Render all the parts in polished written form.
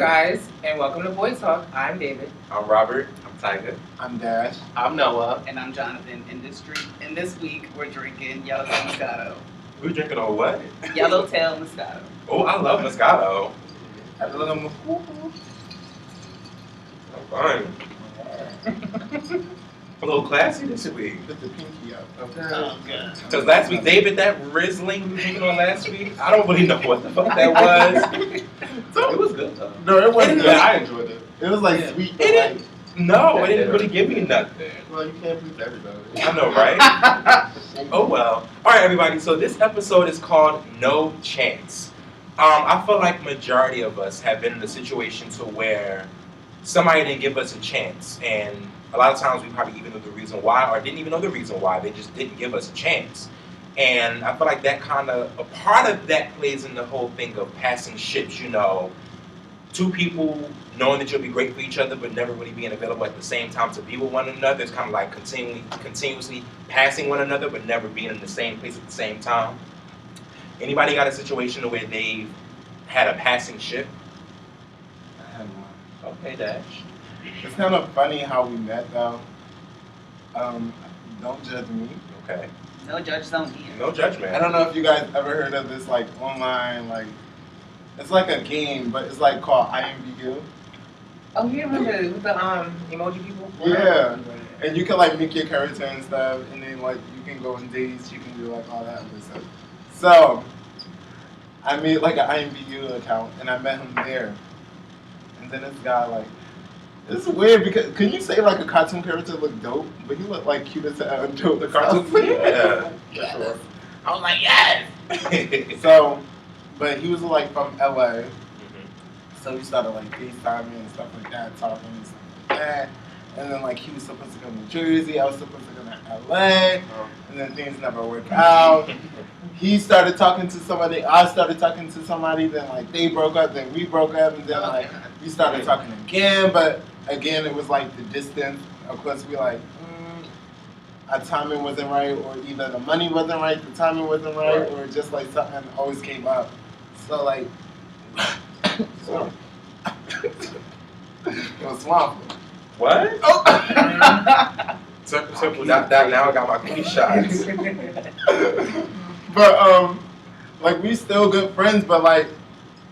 guys, and welcome to Boy Talk. I'm David. I'm Robert. I'm Tiger. I'm Dash. I'm Noah. And I'm Jonathan. And this week we're drinking Yellowtail Moscato. We're drinking on what? Yellowtail Moscato. Oh, I love Moscato. I love them. I'm fine. A little classy this week. Put the pinky up. Okay. Oh, God. Because last week, David, that Riesling we were drinking on last week, I don't really know what the fuck that was. So it was good though. No, it wasn't. Yeah, I enjoyed it. It was like sweet. But It like, No, it didn't really give me nothing. Well, you can't please everybody. I know, right? Oh well. All right, everybody. So this episode is called No Chance. I feel like majority of us have been in a situation to where somebody didn't give us a chance, and a lot of times we probably even know the reason why, or didn't even know the reason why. They just didn't give us a chance. And I feel like that kind of a part of that plays in the whole thing of passing ships. You know, two people knowing that you'll be great for each other, but never really being available at the same time to be with one another. It's kind of like continuously passing one another, but never being in the same place at the same time. Anybody got a situation where they've had a passing ship? I had one. Okay, Dash. It's kind of funny how we met though. Don't judge me. Okay. No judge zone here. No judgment. I don't know if you guys ever heard of this like online like. It's like a game, but it's like called IMVU. Oh, you remember with the emoji people? Yeah. And you can like make your character and stuff, and then like you can go on dates, you can do like all that other stuff. So I made like an IMVU account, and I met him there. And then this guy like, this is weird because can you say like a cartoon character look dope, but he looked like cute as hell dope. The cartoon. Yeah. Yes. Sure. I was like, yes! So, but he was like from LA, Mhm. so we started like FaceTiming and stuff like that, talking and stuff like that. And then like he was supposed to come to Jersey, I was supposed to come to LA, and then things never worked out. He started talking to somebody, I started talking to somebody, then like they broke up, then we broke up, and then like we started talking again, but again it was like the distance. Of course we like, our timing wasn't right, or either the money wasn't right, the timing wasn't right, or just like something always came up. So like, so, it was swamp. What? Oh. So now I got my cookie shots. But like we still good friends, but like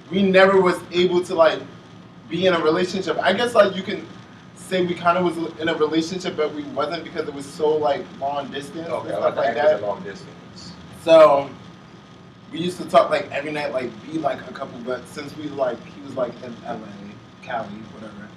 we never was able to like be in a relationship. I guess like you can say we kind of was in a relationship, but we wasn't because it was so like long distance Okay, and I stuff like like that. that. Long distance. So we used to talk like every night, like be like a couple. But since we like he was like in LA, Cali, whatever.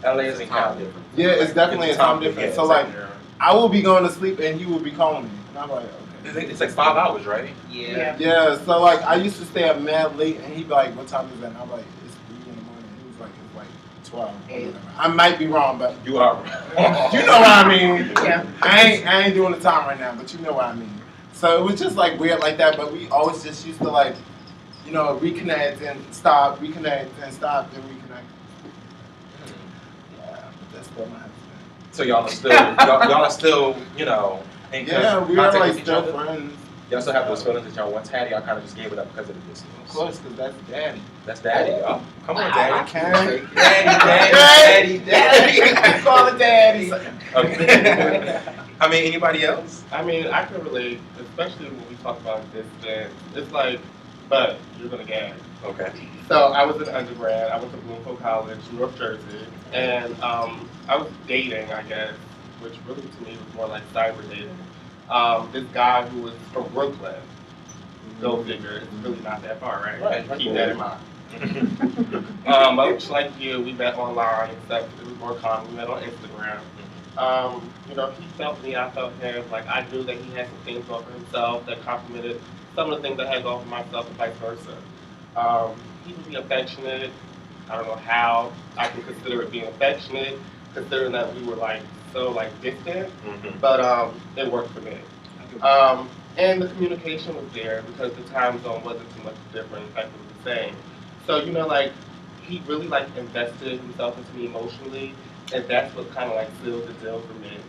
LA is in Cali. Yeah, it's definitely a time difference. So like yeah. I will be going to sleep and he would be calling me, and I'm like, okay. It's like 5 hours, right? Yeah. Yeah, so like I used to stay up mad late, and he'd be like, "What time is it?" And I'm like, "It's 3 in the morning." He was like, "It's like 12." Or whatever. I might be wrong, but You are. you know what I mean. Yeah. I ain't doing the time right now, but you know what I mean. So it was just like weird like that, but we always just used to like, you know, reconnect and stop, reconnect and stop, then reconnect. Yeah, but that's still my husband. So y'all are still, you know, in Yeah, we are contact like with each still other? friends. Y'all still have those feelings that y'all once had. Y'all kind of just gave it up because of the distance. Of course, because that's daddy. That's daddy. Oh, come on, I daddy. can't. Daddy. Call it daddy. Okay. I mean, anybody else? I mean, I can relate, especially when we talk about distance. It's like, but you're gonna gag. Okay. So I was in undergrad. I went to Bloomfield College, North Jersey, and I was dating, I guess, which really to me was more like cyber dating. This guy who was from Brooklyn. Go figure, it's really not that far, right? Right. Keep that in mind. Much like you, we met online and stuff. It was more common. We met on Instagram. You know, he felt me, I felt him. Like I knew that he had some things over himself that complemented some of the things I had over myself and vice versa. He would be affectionate. I don't know how I can consider it being affectionate, considering that we were like so like distant. Mm-hmm. But it worked for me. And the communication was there because the time zone wasn't too much different. In fact, it was the same. So, you know, like, he really, like, invested himself into me emotionally, and that's what kind of, like, sealed the deal for me.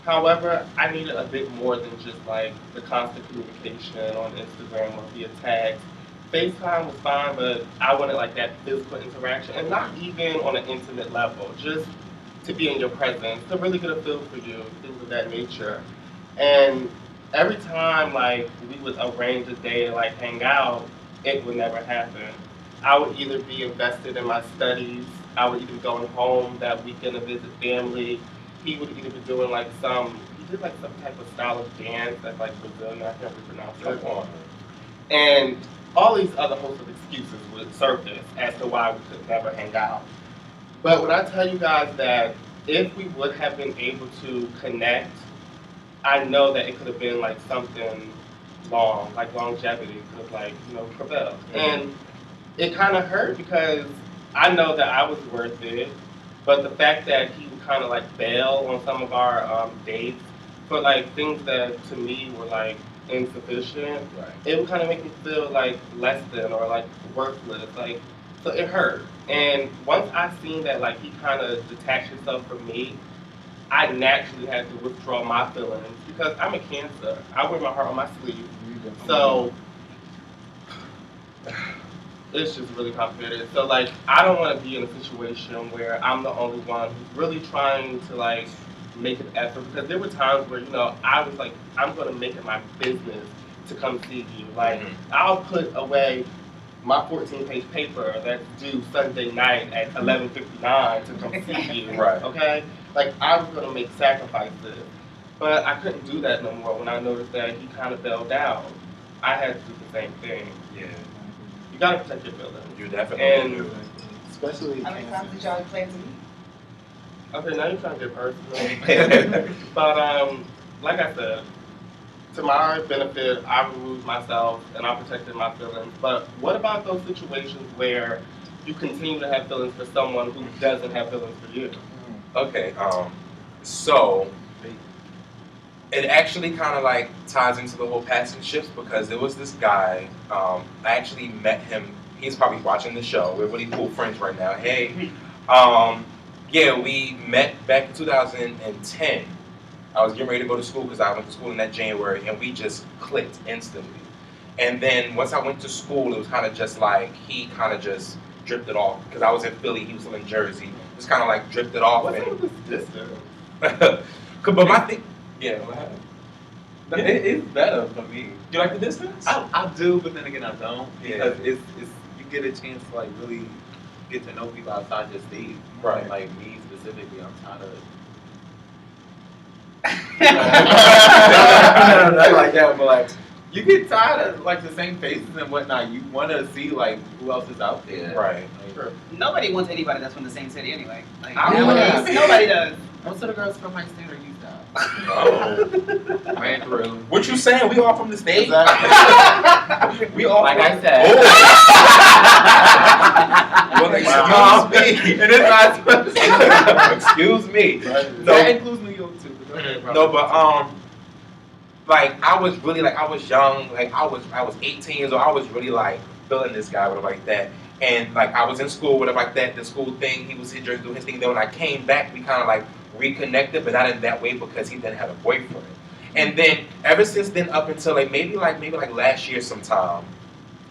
However, I needed a bit more than just, like, the constant communication on Instagram or via text. FaceTime was fine, but I wanted like that physical interaction, and not even on an intimate level, just to be in your presence, to really get a feel for you, things of that nature. And every time like we would arrange a day to like hang out, it would never happen. I would either be invested in my studies, I would either be going home that weekend to visit family. He would either be doing like he did like some type of style of dance that's like Brazilian, I can't really pronounce it. And all these other hosts of excuses would surface as to why we could never hang out. But when I tell you guys that if we would have been able to connect, I know that it could have been like something long, like longevity could like, prevail. And it kind of hurt because I know that I was worth it, but the fact that he would kind of like bail on some of our dates for like things that to me were like insufficient, it would kind of make me feel like less than or like worthless, like, so it hurt. And once I seen that like he kind of detached himself from me, I naturally had to withdraw my feelings because I'm a Cancer. I wear my heart on my sleeve. So it's just really complicated. So like I don't want to be in a situation where I'm the only one who's really trying to like make an effort, because there were times where I was like, I'm going to make it my business to come see you. Like I'll put away my 14-page paper that's due Sunday night at 11:59 to come see you. Right. Okay? Like I was going to make sacrifices, but I couldn't do that no more when I noticed that he kind of fell down. I had to do the same thing. Yeah. You got to protect your feelings. You definitely do. Especially How many times did y'all plan to meet? Okay, now you're trying to get personal. But like I said, to my benefit, I removed myself and I protected my feelings. But what about those situations where you continue to have feelings for someone who doesn't have feelings for you? Okay, so it actually kind of like ties into the whole passing shifts, because there was this guy, I actually met him, he's probably watching the show, we're really cool friends right now, hey. Yeah, we met back in 2010. I was getting ready to go to school because I went to school in that January, and we just clicked instantly. And then once I went to school, it was kind of just like he kind of just drifted off, because I was in Philly, he was still in Jersey. Just kind of like drifted off. What's up with this distance? But my thing, yeah, what happened? It's better for me. You like the distance? I do, but then again I don't. Yeah. Because it's you get a chance to like really get to know people outside your state. Right. And, like me specifically, I'm tired of not like that, but like you get tired of like the same faces and whatnot. You want to see like who else is out there. Right. Like, Nobody wants anybody that's from the same city anyway. Like, I nowadays, would. nobody does. most of the girls from my state are used out. Oh. Ran through. What you saying? We all from the state? Exactly. We all Like from... I said. Oh. Well, excuse me. It is not. Excuse me. No. That includes New York too. No, but like I was really like, I was young, like I was 18 years old. I was really like feeling this guy, whatever like that. And like I was in school, whatever like that, the school thing, he was here doing his thing. Then when I came back, we kind of like reconnected, but not in that way because he didn't have a boyfriend. And then ever since then, up until like maybe last year sometime,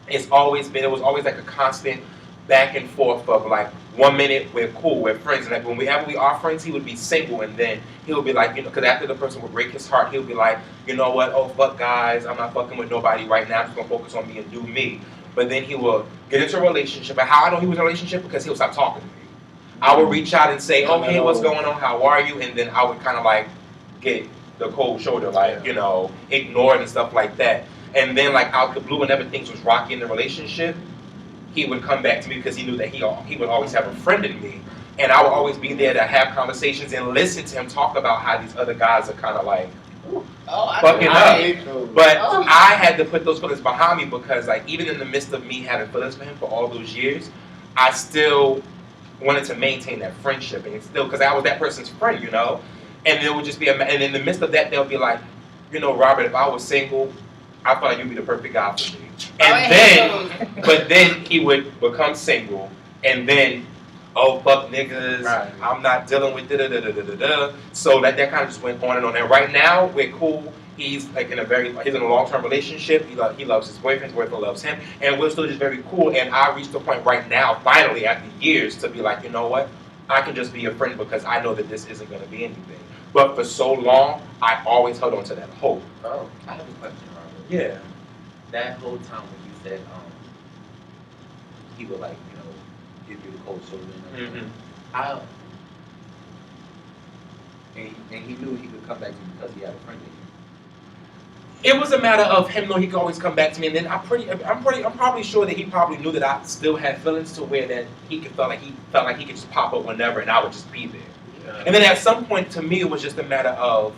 it was always like a constant back and forth of like 1 minute we're cool, we're friends, and like whenever we are friends, he would be single, and then he'll be like, because after the person would break his heart, he'll be like, you know what, oh fuck guys, I'm not fucking with nobody right now, I'm just gonna focus on me and do me. But then he will get into a relationship, and how I know he was in a relationship, because he'll stop talking to me. I would reach out and say, oh hey, what's going on, how are you, and then I would kind of like get the cold shoulder, like, ignored and stuff like that. And then like out the blue, whenever things was rocky in the relationship, he would come back to me because he knew that he would always have a friend in me. And I would always be there to have conversations and listen to him talk about how these other guys are kind of like fucking up. But I had to put those feelings behind me because like even in the midst of me having feelings for him for all those years, I still wanted to maintain that friendship. And still, because I was that person's friend, And it would just be, and in the midst of that, they'll be like, Robert, if I was single, I feel like you'd be the perfect guy for me. And but then he would become single, and then, oh, fuck niggas, Right. I'm not dealing with da da da da da da. So that kind of just went on and on. And right now, we're cool. He's like he's in a long-term relationship. He loves his boyfriend loves him, and we're still just very cool. And I reached the point right now, finally, after years, to be like, you know what? I can just be a friend because I know that this isn't going to be anything. But for so long, I always held on to that hope. Oh, I have a question, Robert. Yeah. That whole time when you said he would like, give you the cold shoulder and everything. How and he knew he could come back to you because he had a friend in you. It was a matter of him knowing he could always come back to me, and then I'm probably sure that he probably knew that I still had feelings to where that he felt like he could just pop up whenever, and I would just be there. Yeah. And then at some point, to me, it was just a matter of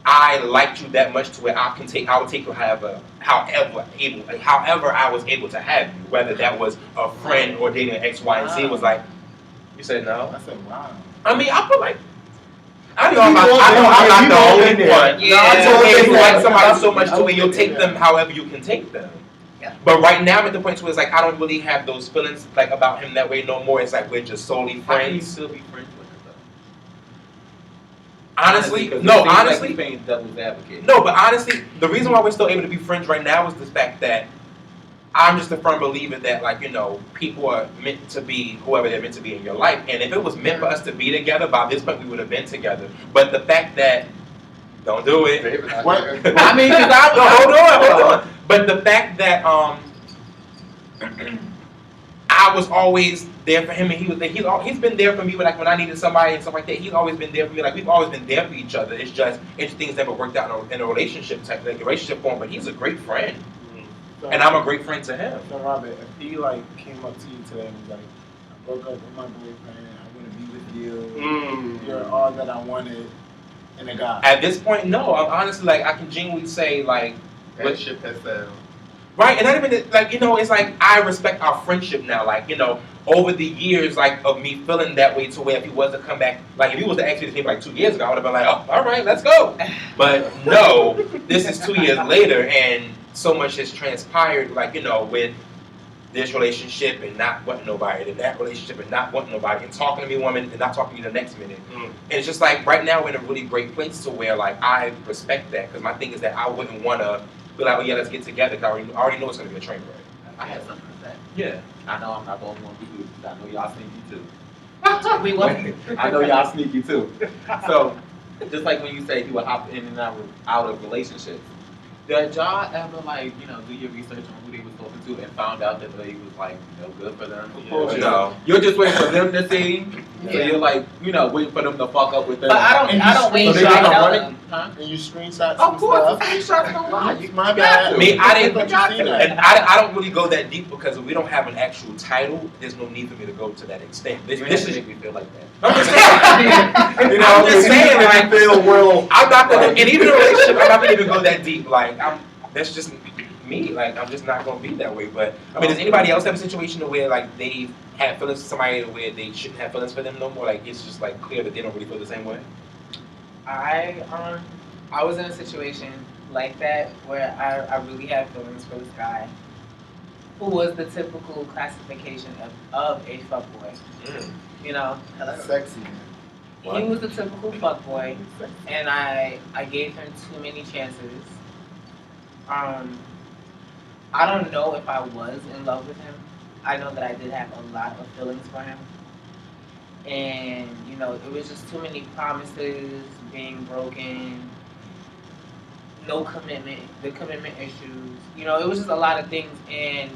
I liked you that much to where I would take you however I was able to have you, whether that was a friend or dating X, Y, and Z. It was like, you said no. I said, wow. I mean, I feel like I know I'm not the only one. Yeah. It's okay if you like somebody so much to where you'll take them however you can take them. Yeah. But right now I'm at the point where it's like I don't really have those feelings like about him that way no more. It's like we're just solely How can you friends. still be friends with him though? Honestly, because it no, seems like honestly, he's playing devil's advocate. no, but honestly, the reason why we're still able to be friends right now is the fact that I'm just a firm believer that, like, people are meant to be whoever they're meant to be in your life. And if it was meant for us to be together, by this point we would have been together. But the fact that, don't do it. What? I mean, because hold on. But the fact that I was always there for him, and he's been there for me when I needed somebody and stuff like that. He's always been there for me. Like, we've always been there for each other. It's just things never worked out in a relationship form. But he's a great friend, and I'm a great friend to him. So Robert, if he came up to you today and was like, I broke up with my boyfriend, I want to be with you, you're all that I wanted in a guy. At this point, no. I'm honestly I can genuinely say That ship has sailed. right, and not even it's like I respect our friendship now. Over the years, of me feeling that way to where if he was to come back, if he was to ask me this maybe 2 years ago, I would have been like, oh, all right, let's go. But no, this is 2 years later, and so much has transpired, with this relationship and not wanting nobody, and that relationship and not wanting nobody, and talking to me one minute and not talking to you the next minute. And it's just right now we're in a really great place to where I respect that, because my thing is that I wouldn't want to be like, oh yeah, let's get together, because I already know it's going to be a train wreck. I had something to say. Yeah. I know I'm not the only one who do this. I know y'all sneaky too. We will. I know y'all sneaky too. So, just like when you say you would hop in and out of relationships, did y'all ever do your research on who they was talking to and found out that they was good for them? course. No. You're just waiting for them to see. So Yeah. you're waiting for them to fuck up with them. But I don't wait So to they got tell money? them. Huh? And you screenshot Of some course, stuff. screenshots don't lie. My bad. Me, I didn't. But you see that. And I don't really go that deep because if we don't have an actual title, there's no need for me to go to that extent. This This is. make me feel like that. I'm just saying. I'm just saying. I feel well. I'm not gonna. And even in a relationship, I'm not gonna even go that deep. That's just me. I'm just not gonna be that way. But I mean, does anybody else have a situation where they have feelings for somebody where they shouldn't have feelings for them no more? It's just clear that they don't really feel the same way. I was in a situation like that where I really had feelings for this guy who was the typical classification of a fuckboy. Sexy. What? He was the typical fuckboy, and I gave him too many chances. I don't know if I was in love with him. I know that I did have a lot of feelings for him. And, it was just too many promises being broken, no commitment, the commitment issues. It was just a lot of things. And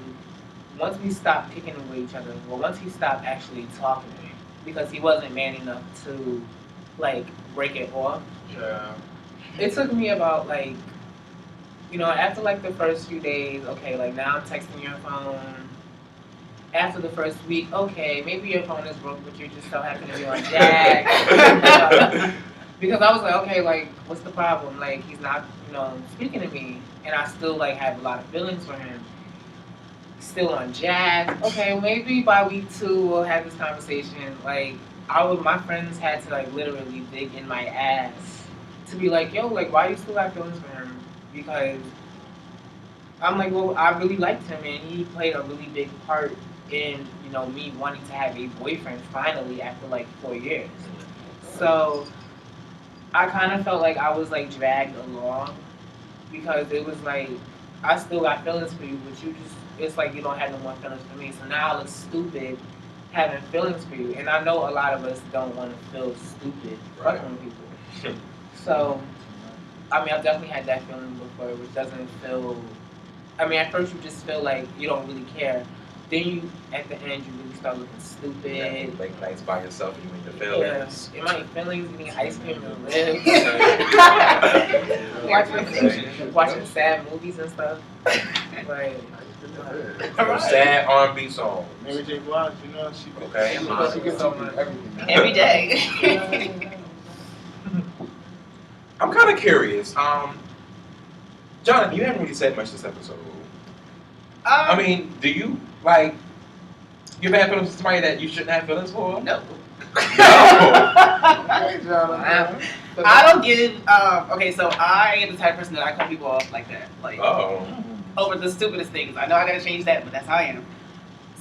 once we stopped picking with each other, once he stopped actually talking to me, because he wasn't man enough to, break it off, Yeah. it took me about, after the first few days, okay, now I'm texting your phone. After the first week, okay, maybe your phone is broke, but you just so happen to be on jack. Because I was like, okay, what's the problem? He's not, speaking to me, and I still have a lot of feelings for him. Still on jack. Okay, maybe by week 2 we'll have this conversation. My friends had to literally dig in my ass to be like, yo, why you still have feelings for him? Because I'm well, I really liked him, and he played a really big part in, you know, me wanting to have a boyfriend finally after like 4 years. So I kind of felt like I was like dragged along because it was like I still got feelings for you, but you just it's like you don't have no more feelings for me. So now I look stupid having feelings for you, and I know a lot of us don't want to feel stupid Right. fucking with people. So I mean, I've definitely had that feeling before, which doesn't feel. I mean, at first you just feel like you don't really care. Then you, at the end, you really start looking stupid. Late nights by yourself and you in your Yeah, feelings. in my feelings, eating ice cream in your lips, watching sad movies and stuff. Like, Sad R&B songs. Mary J. Blige, you know, she Okay. she gets so much everything. Every day. I'm kind of curious. Jonathan, you haven't really said much this episode. I mean, do you like you have feelings for somebody that you shouldn't have feelings for? No. No. Hey, Jonathan. I don't give. Okay, so I am the type of person that I cut people off like that, like Oh. over the stupidest things. I know I gotta change that, but that's how I am.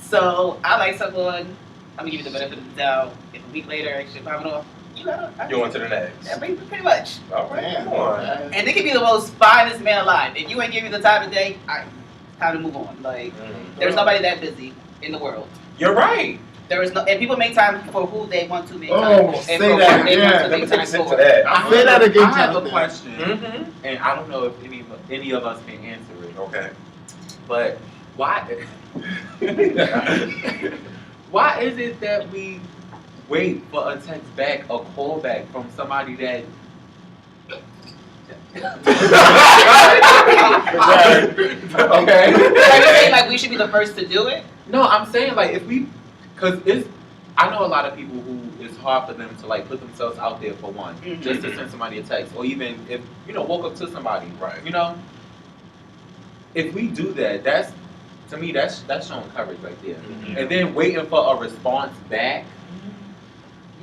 So I like someone. I'm gonna give you the benefit of the doubt. If a week later, shit popping off, you gotta. You on to the next. Yeah, pretty much. All right, Damn. come on. And they can be the most finest man alive. If you ain't give me the time of day, time to move on. Like, there's nobody that busy in the world. You're right. There is no, and people make time for who they want to make time. Oh, and say for what that they again. want to Let me make take a time sip for. to that. Say that again, I have a Jonathan. question, Mm-hmm. and I don't know if any of us can answer it. Okay. But why? Why is it that we wait for a text back, a call back from somebody that? Okay. Are you saying like we should be the first to do it? No, I'm saying like if we, cause it's. I know a lot of people who it's hard for them to like put themselves out there for one, Mhm. just to send somebody a text, or even if woke up to somebody, Right. If we do that, that's to me that's showing courage right there. Mhm. And then waiting for a response back,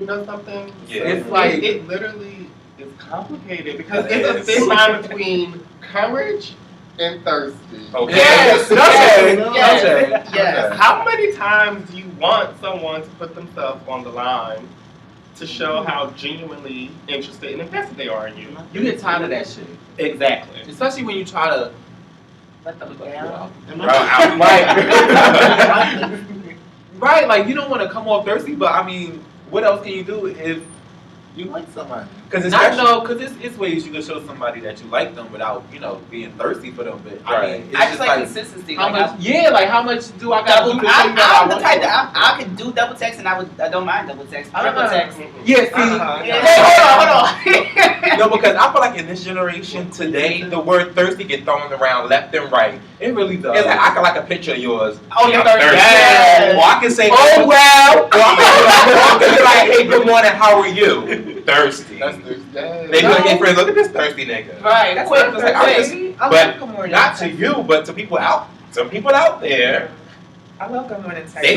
You know something? Yeah. it's like It literally is complicated because It it's a is. thin line between courage and thirsty. Okay. Yes, Okay. yes, Okay. yes. Okay. How many times do you want someone to put themselves on the line to show how genuinely interested and invested they are in you? you get tired of that shit, Exactly. especially when you try to. Let them down. Right, like you don't want to come off thirsty, but I mean, what else can you do if You like somebody. Because it's ways you can show somebody that you like them without being thirsty for them. But Right. I mean, it's I just like consistency. how Like, much? Like how much do I gotta do to show you that I I'm the want type you? that I could do double text and I don't mind double text. Triple text. Yeah, see, Hold on. No, because I feel like in this generation today, the word thirsty get thrown around left and right. it really does. It's like I can like a picture of yours. Oh, you're I'm thirsty. Yes. Or I can say, Oh well. Or I can be like, hey, good morning, how are you? Thirsty. That's the They be like, hey friends, look at this thirsty nigga. Right. That's Quick, what like, I just- quick. I but love good morning Not to text. you, but to people out. Some people out there, I love good morning text. they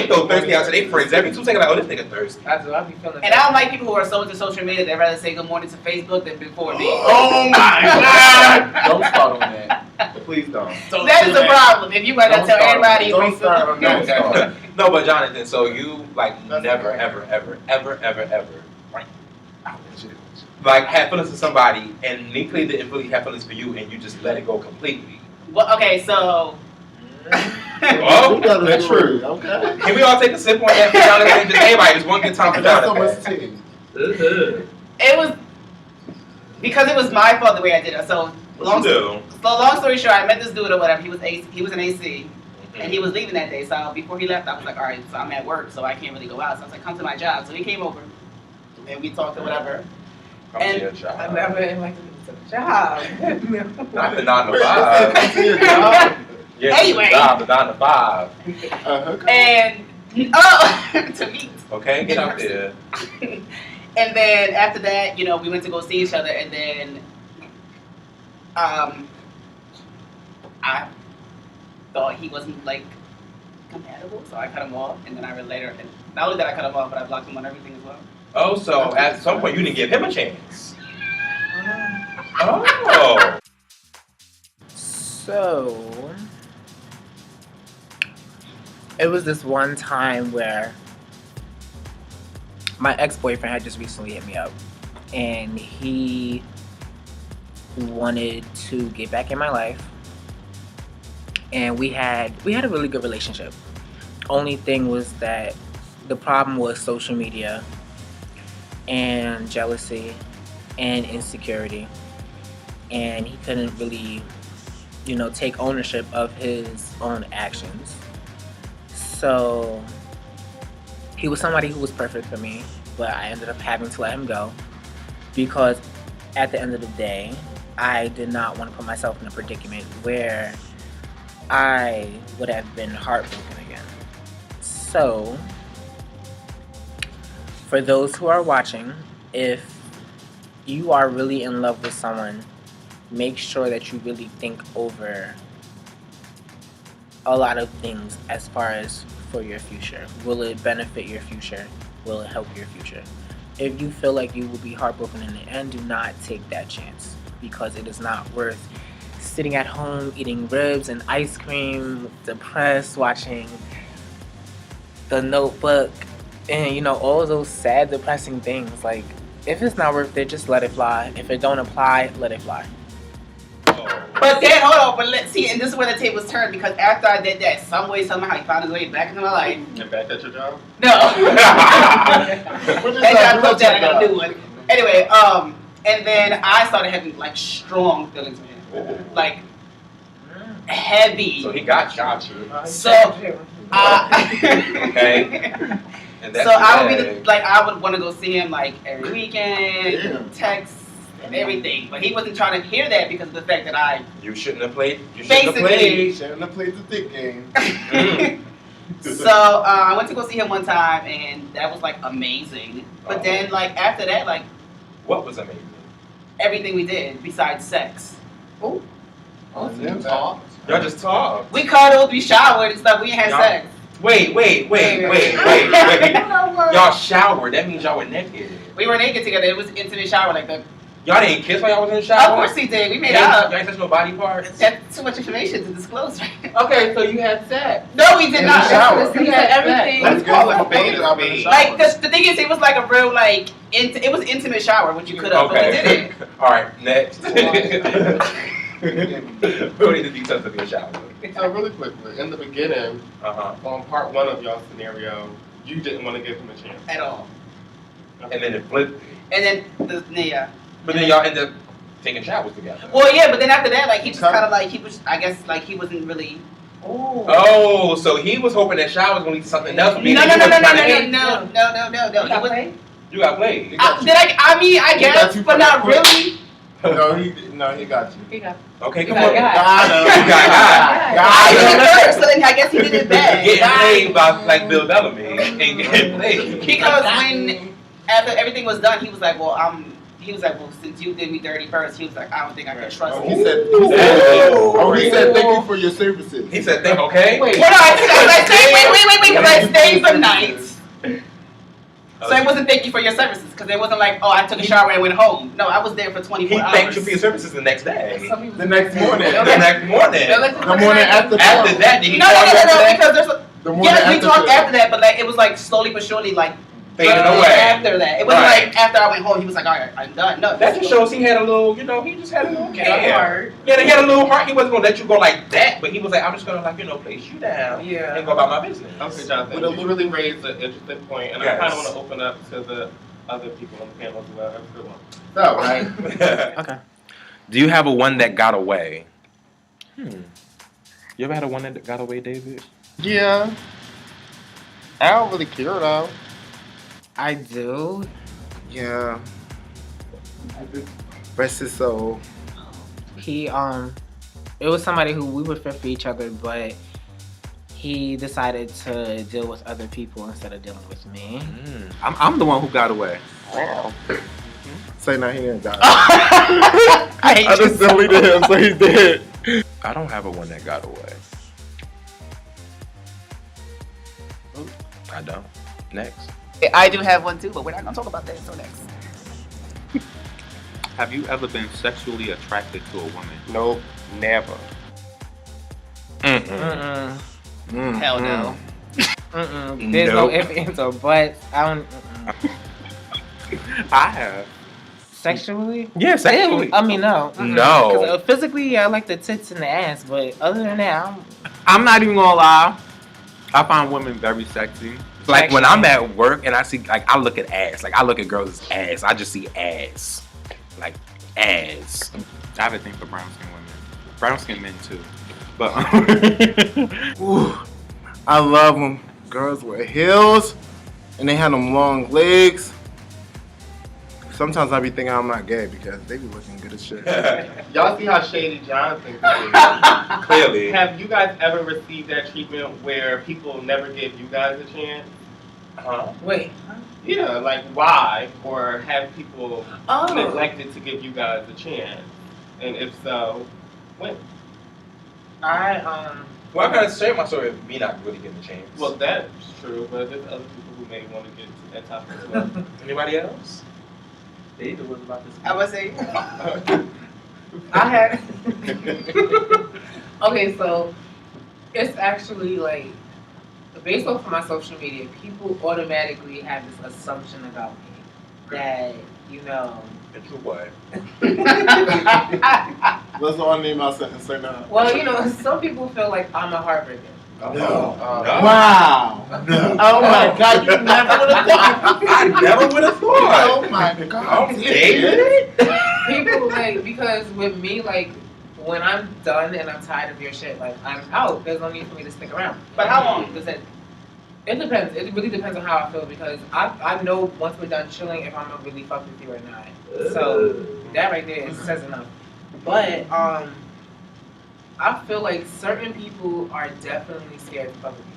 throw thirsty out to their friends every 2 seconds. Like, oh, this nigga thirsty. I do. I be feeling. And I don't like people who are so into social media they'd rather say good morning to Facebook than before me. Oh my God! Don't start on that. Please don't. That is a problem. If you gotta Don't tell start. everybody, Don't start on Don't that. start. No, but Jonathan, so you like That's never, okay. ever, like had feelings for somebody and they clearly didn't really have feelings for you and you just let it go completely. Well, okay, so Oh, You got a that's story, true. okay? Can we all take a sip on that for Jonathan? Just everybody, just one good time for That's so Jonathan. much tea. it was because it was my fault the way I did it. So What you do? long story short, I met this dude or whatever. He was an AC, and he was leaving that day. So before he left, I was like, all right, so I'm at work, so I can't really go out. So I was like, come to my job. So he came over, and we talked or whatever. Come to And your I job. never invited him to the job. Not the 9 to Wait, 5. come to your job? Yeah, Anyway. the 9 to 5. And to meet. Okay, get out there. And then after that, we went to go see each other, and then I thought he wasn't like compatible, so I cut him off, and then I later, and not only that I cut him off, but I blocked him on everything as well. Oh, so at some point you didn't give him a chance. Oh. So, it was this one time where my ex-boyfriend had just recently hit me up, and he wanted to get back in my life, and we had a really good relationship. Only thing was that the problem was social media and jealousy and insecurity, and he couldn't really, take ownership of his own actions. So he was somebody who was perfect for me, but I ended up having to let him go because at the end of the day, I did not want to put myself in a predicament where I would have been heartbroken again. So, for those who are watching, if you are really in love with someone, make sure that you really think over a lot of things as far as for your future. Will it benefit your future? Will it help your future? If you feel like you will be heartbroken in the end, do not take that chance because it is not worth sitting at home eating ribs and ice cream, depressed, watching The Notebook, and all of those sad, depressing things. Like, if it's not worth it, just let it fly. If it don't apply, let it fly. But then, hold on, but let's see, and this is where the tables turned, because after I did that, some way, somehow, he found his way back into my life. And back at your job? No. That job closed down, I got a new one. Anyway, and then I started having, like, strong feelings for him. Like, heavy. So he got you. So, Okay. And that's so I would be bad. I would want to go see him, like, every weekend, text, and everything. But he wasn't trying to hear that because of the fact that You shouldn't have played. You shouldn't have Basically. played. Shouldn't have played the thick game. So I went to go see him one time, and that was like amazing. But then, like after that, like What was amazing? everything we did besides sex, Oh, You talked? Y'all just talk. we cuddled, we showered and stuff. We ain't had Y'all- sex. Wait. Y'all showered. That means y'all were naked. We were naked together. It was intimate shower like that. Y'all didn't kiss while y'all was in the shower? Of course we did. We made Y'all out. ain't touch no body parts? That's too much information to disclose right now. Okay, so you had sex. No, we did In not. the shower. We had everything. Let's call it fade up in the shower. Like the thing is, it was like a real like it was intimate shower, which you could have, but we did Okay. it. Alright, next. We don't need the details of your shower. So really quickly, in the beginning, Uh-huh. on part one of y'all's scenario, you didn't want to give him a chance. At all. And then it flipped. And then yeah. But then y'all end up taking showers together. Well, yeah, but then after that, like he just kind of like he was, I guess, like he wasn't really. Oh, so he was hoping that shower was gonna lead to something else. No. meaning He You got played. He got you. I mean, I He got guess, you but for not that quick. really. No, he got you. Okay, come got on. got. Got him. You got I did it first, so then I guess he did it bad. Getting played by like Bill Bellamy and getting played. Because when after everything was done, he was like, well, since you did me dirty first, he was like, I don't think I can trust Oh, you. he said thank you for your services. He said, "Think okay." Wait. Well, no, I stayed, wait, because I stayed some nights. So it wasn't thank you for your services, because it wasn't like, oh, I took a shower and went home. No, I was there for 24 He hours. thanked you for your services the next day. The next morning. The next morning. The morning after. After that, did he No, call you after that? because there's a, The morning yes, we after. talked after that, but like it was like slowly but surely like Fading drifting away. after that. It wasn't Right. like after I went home, he was like, all right, I'm done. No, That just shows he had a little, he just had a little care. Hard. Yeah, he had a little heart. He wasn't gonna let you go like that, but he was like, I'm just gonna place you down Yeah. and go about my business. Okay, Jonathan, you really raised an interesting point, and Yes. I kind of want to open up to the other people on the panel as well. That's a good one. So, right. Okay. Do you have a one that got away? You ever had a one that got away, David? Yeah. I don't really care though. I do. Yeah. Rest his soul. He it was somebody who we were fit for each other, but he decided to deal with other people instead of dealing with me. I'm the one who got away. Wow. Say no, he didn't die. I just deleted him, so he's dead. I don't have a one that got away. I don't. Next. I do have one too, but we're not gonna talk about that. So next. Have you ever been sexually attracted to a woman? Nope, never. Mm-mm. Hell no. There's no ifs, ands, or buts. I don't. I have. Sexually? Yeah, sexually. I mean, no. No. Because physically, I like the tits and the ass, but other than that, I'm not even gonna lie. I find women very sexy. Like when I'm at work and I see, like, I look at ass. Like I look at girls' ass. I just see ass. Like ass. I have a thing for brown skin women. Brown skin men too. But Ooh, I love when girls wear heels and they have them long legs. Sometimes I be thinking I'm not gay because they be looking good as shit. Y'all see how shady John thinks it is. clearly. Have you guys ever received that treatment where people never give you guys a chance? wait. Yeah, like why? Or have people Oh. neglected to give you guys a chance? And if so, when? Well, I gotta share my story of me not really getting a chance. Well, that's true, but there's other people who may want to get to that topic as well. Anybody else? David was about to speak. I would say. I had. Okay, so it's actually like based off of my social media, people automatically have this assumption about me that And true what? Let's all name our sentence right now. well, some people feel like I'm a heartbreaker. No. Wow. No. Oh my God, you never would have thought. I never would have thought. Oh my God. I'm David? People because with me, when I'm done and I'm tired of your shit, I'm out. There's no need for me to stick around. But how long does it? It depends. It really depends on how I feel because I know once we're done chilling if I'm gonna really fuck with you or not. So that right there says enough. But I feel like certain people are definitely scared to fuck with me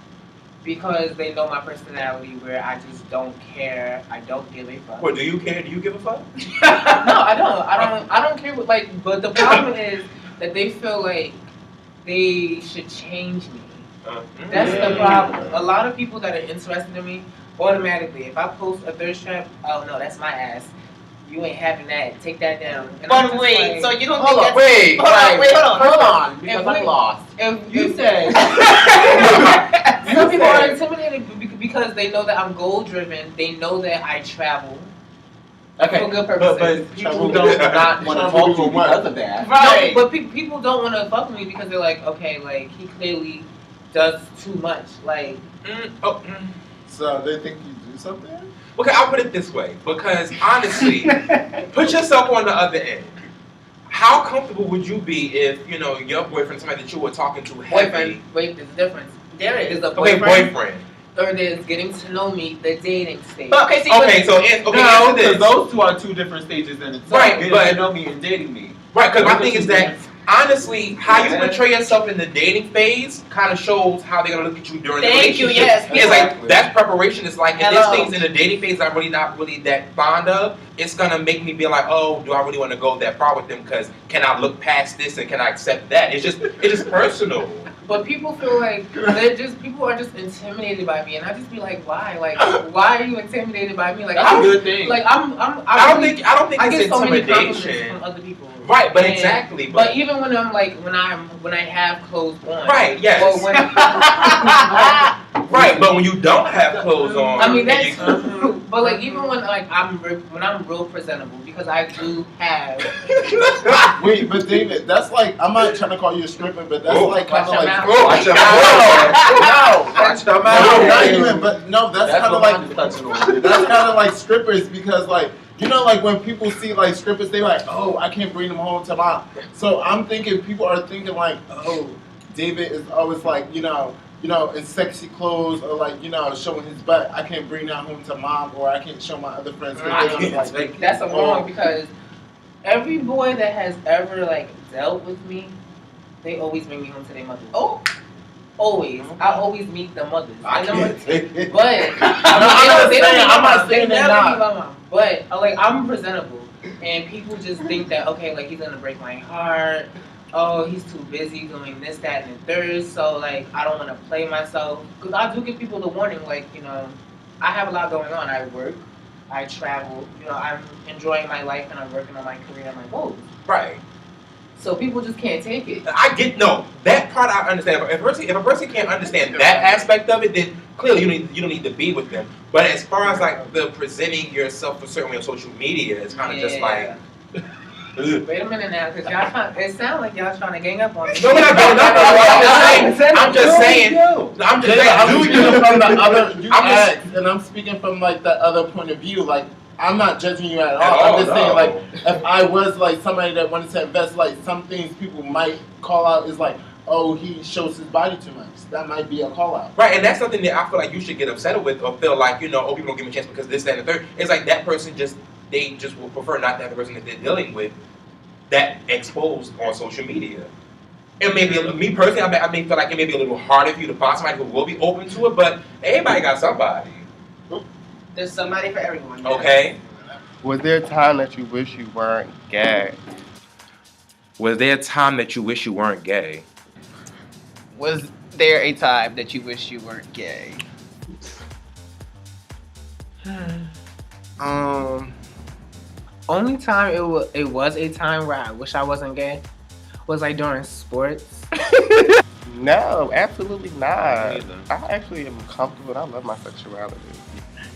because they know my personality where I just don't care. I don't give a fuck. What, do you care? Do you give a fuck? No, I don't care what but the problem is that they feel like they should change me. That's the problem. A lot of people that are interested in me, automatically, if I post a thirst trap, oh no, that's my ass. You ain't having that. Take that down. And I'm But just wait, so you don't Hold think on, wait. Hold on. Because If I'm we- lost. if You said. some people are intimidated because they know that I'm goal driven. They know that I travel Okay, for good purposes. but people don't not want to talk to you because of that. Right. No, but people don't want to fuck with me because they're like, okay, he clearly does too much. So they think you do something? Okay, I'll put it this way. Because honestly, put yourself on the other end. How comfortable would you be if, your boyfriend, somebody that you were talking to heavy. Boyfriend. Wait, there's a difference. There is. There's a Okay, boyfriend, boyfriend. or there's getting to know me, the dating stage. But okay, see, Okay, so No, answer because this. those two are two different stages in itself. Right, Getting but- to know me and dating me. Right, because my Those are thing two is that, different- honestly, how you portray yourself in the dating phase kind of shows how they're going to look at you during the Thank you, relationship. yes. It's like, that's preparation. It's like, if there's Hello. things in the dating phase I'm really not really that fond of, it's going to make me be like, oh, do I really want to go that far with them? Because can I look past this and can I accept that? It's just personal. But people feel like people are just intimidated by me, and I just be like, why? Why are you intimidated by me? That's a good thing. I I don't think I it's get so many compliments intimidation. from other people. Right, but And- exactly. But even when I'm when I have clothes on. Right, yes. Or when, Right, but when you don't have clothes on, I mean and that's you- but even when I'm real presentable because I do have. Wait, but David, that's I'm not trying to call you a stripper, but that's Oh, kind of watch your like. mouth. Watch your mouth. Watch your No, mouth. not even, but no, that's kind of what like mine is touching on. that's kind of like strippers because when people see strippers, they like, oh, I can't bring them home to mom. So I'm thinking people are thinking oh, David is always in sexy clothes or showing his butt. I can't bring that home to mom or I can't show my other friends. 'Cause I they can't don't take That's wrong because every boy that has ever dealt with me, they always bring me home to their mothers. Oh. Always. I always meet the mothers. I And can't take it. But I'm not saying they're not. But I'm presentable, and people just think that he's gonna break my heart. Oh, he's too busy doing this, that, and the third. So I don't want to play myself because I do give people the warning. I have a lot going on. I work, I travel. I'm enjoying my life and I'm working on my career and my goals. Right. So people just can't take it. I get that part. I understand. If a person can't understand that aspect of it, then clearly you don't need to be with them. But as far as like the presenting yourself a certain way on social media, it's kind of just like. Wait a minute now, because y'all it sounds like y'all trying to gang up on me. No, I'm just saying. I'm speaking from the other. You asked, and I'm speaking from like the other point of view. Like, I'm not judging you at all. I'm just saying, like, if I was like somebody that wanted to invest, like some things people might call out is like, oh, he shows his body too much. That might be a call out. Right, and that's something that I feel like you should get upset with, or feel like, oh, people don't give me a chance because this, that, and the third. It's like that person they just will prefer not to have the person that they're dealing with that exposed on social media. It may be, me personally, I may feel like it may be a little harder for you to find somebody who will be open to it, but everybody got somebody. There's somebody for everyone. Okay. Was there a time that you wish you weren't gay? Was there a time that you wish you weren't gay? Was there a time that you wish you weren't gay? Only time it was a time where I wish I wasn't gay was like during sports. No, absolutely not. I actually am comfortable and I love my sexuality.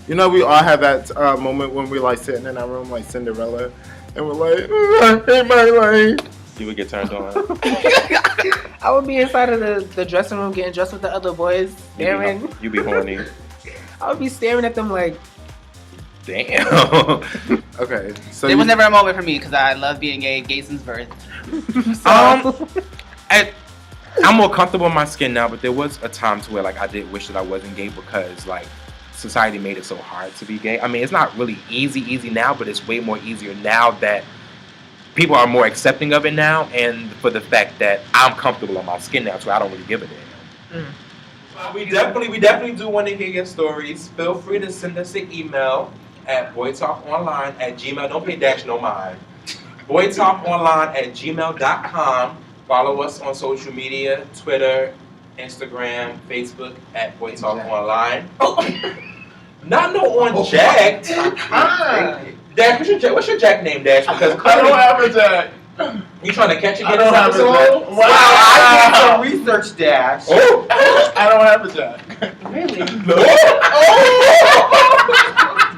You know, we all have that moment when we're like sitting in our room like Cinderella, and we're like, I hate my life. You would get turned on. I would be inside of the dressing room getting dressed with the other boys, staring. You be horny. I would be staring at them like, damn. Okay, so There was never a moment for me because I love being gay since birth. I'm more comfortable in my skin now, but there was a time to where like I did wish that I wasn't gay because like society made it so hard to be gay. I mean, it's not really easy now, but it's way more easier now that people are more accepting of it now, and for the fact that I'm comfortable in my skin now, so I don't really give a damn. We definitely do want to hear your stories. Feel free to send us an email at boytalkonline@gmail. Don't pay dash no mind. boytalkonline@gmail.com. Follow us on social media: Twitter, Instagram, Facebook at boytalkonline. Not no on Jack. Dash, what's your Jack name, Dash? Because I don't have a Jack. You trying to catch again I this don't have a episode? Jack. Wow, I did some research, Dash. Oh. I don't have a Jack. really?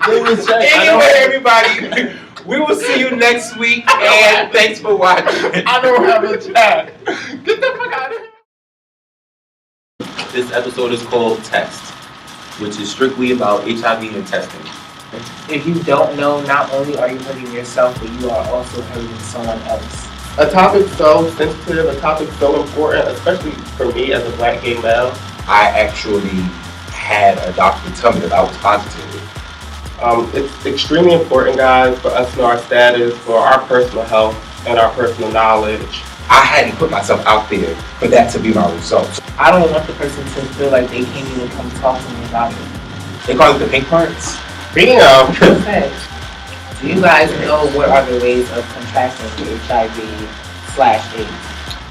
Anyway, everybody, we will see you next week, and thanks for watching. I don't have a Jack. Get the fuck out of here. This episode is called Test, which is strictly about HIV and testing. If you don't know, not only are you hurting yourself, but you are also hurting someone else. A topic so sensitive, a topic so important, especially for me as a black gay male. I actually had a doctor tell me that I was positive. It's extremely important, guys, for us to know our status, for our personal health, and our personal knowledge. I hadn't put myself out there for that to be my results. I don't want the person to feel like they can't even come talk to me about it. They call it the pink parts. Speaking of, Okay. Do you guys know what are the ways of contracting HIV/AIDS?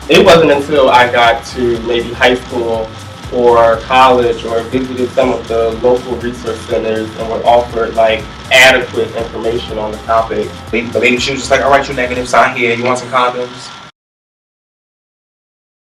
it wasn't until I got to maybe high school or college or visited some of the local resource centers and were offered like adequate information on the topic. The lady, she was just like, all right, you're negative, sign here. You want some condoms?